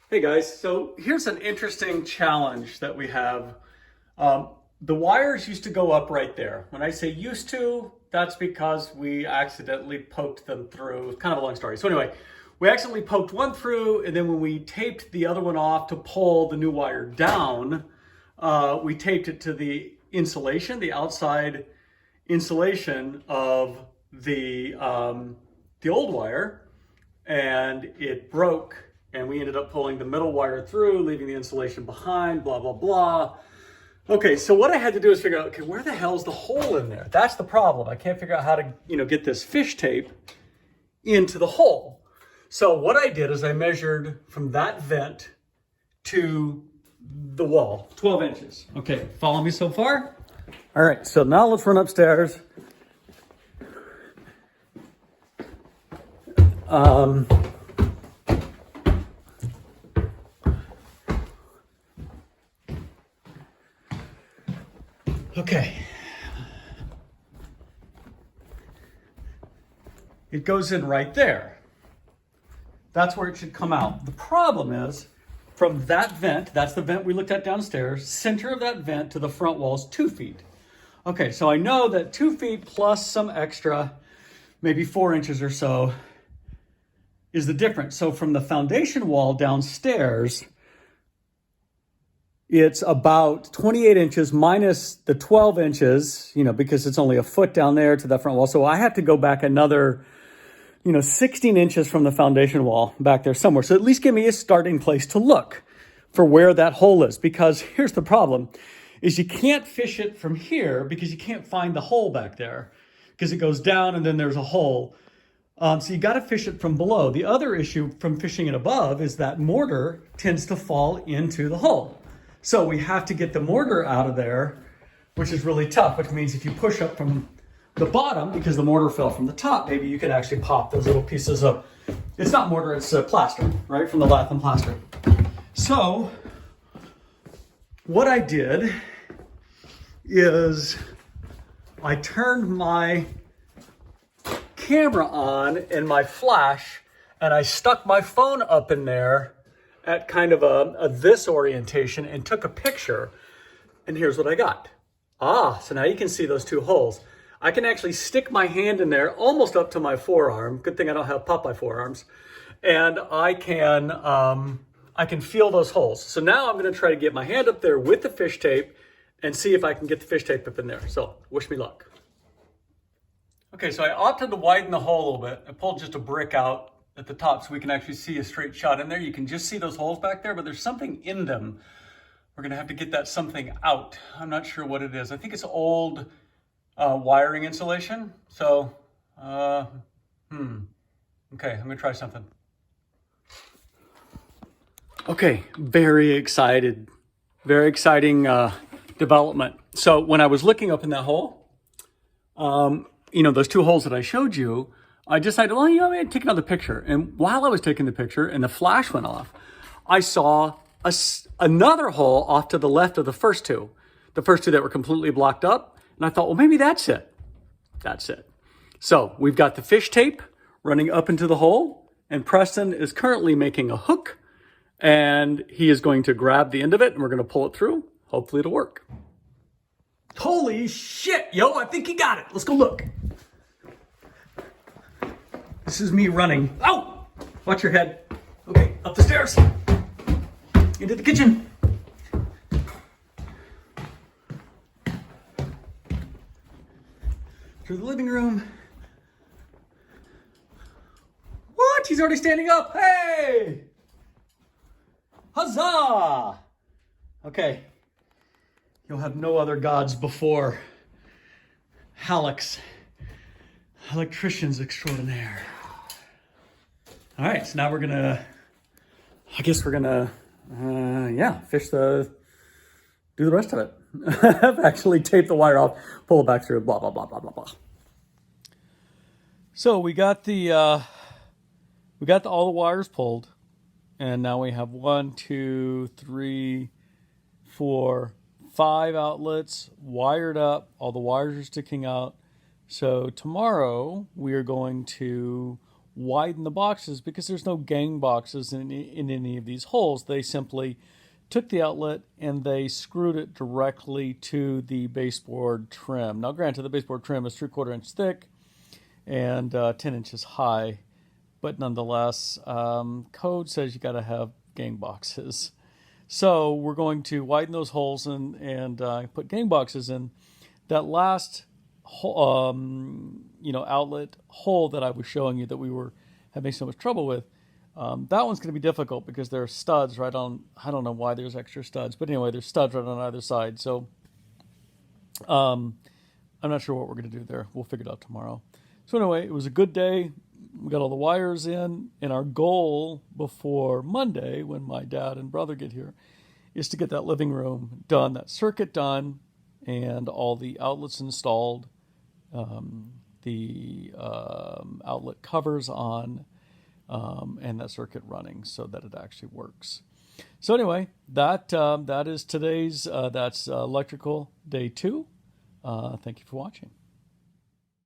Hey guys, so here's an interesting challenge that we have. The wires used to go up right there. When I say used to, that's because we accidentally poked them through. It's kind of a long story. So anyway, we accidentally poked one through, and then when we taped the other one off to pull the new wire down, we taped it to the insulation, the outside insulation of the old wire, and it broke, and we ended up pulling the middle wire through, leaving the insulation behind, blah, blah, blah. Okay, so what I had to do is figure out, okay, where the hell's the hole in there? That's the problem. I can't figure out how to, get this fish tape into the hole. So what I did is I measured from that vent to the wall, 12 inches. Okay, follow me so far? All right, so now let's run upstairs. Okay. It goes in right there. That's where it should come out. The problem is, from that vent, that's the vent we looked at downstairs, center of that vent to the front wall is 2 feet. Okay, so I know that 2 feet plus some extra, maybe 4 inches or so, is the difference. So from the foundation wall downstairs, it's about 28 inches minus the 12 inches, because it's only a foot down there to that front wall. So I have to go back another, 16 inches from the foundation wall back there somewhere. So at least give me a starting place to look for where that hole is. Because here's the problem, is you can't fish it from here because you can't find the hole back there because it goes down and then there's a hole. So you got to fish it from below. The other issue from fishing it above is that mortar tends to fall into the hole. So we have to get the mortar out of there, which is really tough, which means if you push up from the bottom, because the mortar fell from the top, maybe you could actually pop those little pieces of, it's not mortar, it's plaster, right? From the lath and plaster. So what I did is I turned my camera on and my flash, and I stuck my phone up in there at kind of a this orientation and took a picture, and here's what I got. So now you can see those two holes. I can actually stick my hand in there almost up to my forearm. Good thing I don't have Popeye forearms. And I can feel those holes. So now I'm gonna try to get my hand up there with the fish tape and see if I can get the fish tape up in there. So wish me luck. Okay, so I opted to widen the hole a little bit. I pulled just a brick out at the top so we can actually see a straight shot in there. You can just see those holes back there, but there's something in them. We're gonna have to get that something out. I'm not sure what it is. I think it's old wiring insulation. So, okay, I'm gonna try something. Okay, very excited. Very exciting development. So when I was looking up in that hole, those two holes that I showed you, I decided, well, I'm going to take another picture. And while I was taking the picture and the flash went off, I saw another hole off to the left of the first two that were completely blocked up. And I thought, well, maybe that's it. That's it. So we've got the fish tape running up into the hole, and Preston is currently making a hook, and he is going to grab the end of it, and we're going to pull it through. Hopefully it'll work. Holy shit, yo, I think he got it. Let's go look. This is me running. Oh, watch your head. Okay, up the stairs. Into the kitchen. Through the living room. What? He's already standing up. Hey! Huzzah! Okay. You'll have no other gods before Halleck's electricians extraordinaire. All right, so now we're gonna, fish do the rest of it. I've actually taped the wire off, pull it back through, blah, blah, blah, blah, blah, blah. So we got all the wires pulled, and now we have 1, 2, 3, 4, 5 outlets wired up. All the wires are sticking out. So tomorrow we are going to widen the boxes because there's no gang boxes in any of these holes. They simply took the outlet and they screwed it directly to the baseboard trim. Now, granted, the baseboard trim is 3/4 inch thick and 10 inches high, but nonetheless, code says you got to have gang boxes. So we're going to widen those holes and put gang boxes in. That last outlet hole that I was showing you that we were having so much trouble with, that one's going to be difficult because there are studs right on. I don't know why there's extra studs, but anyway, there's studs right on either side. So I'm not sure what we're going to do there. We'll figure it out tomorrow. So anyway, it was a good day. We got all the wires in, and our goal before Monday, when my dad and brother get here, is to get that living room done, that circuit done, and all the outlets installed, the outlet covers on, and that circuit running so that it actually works. So anyway, that is today's, that's electrical day 2. Thank you for watching.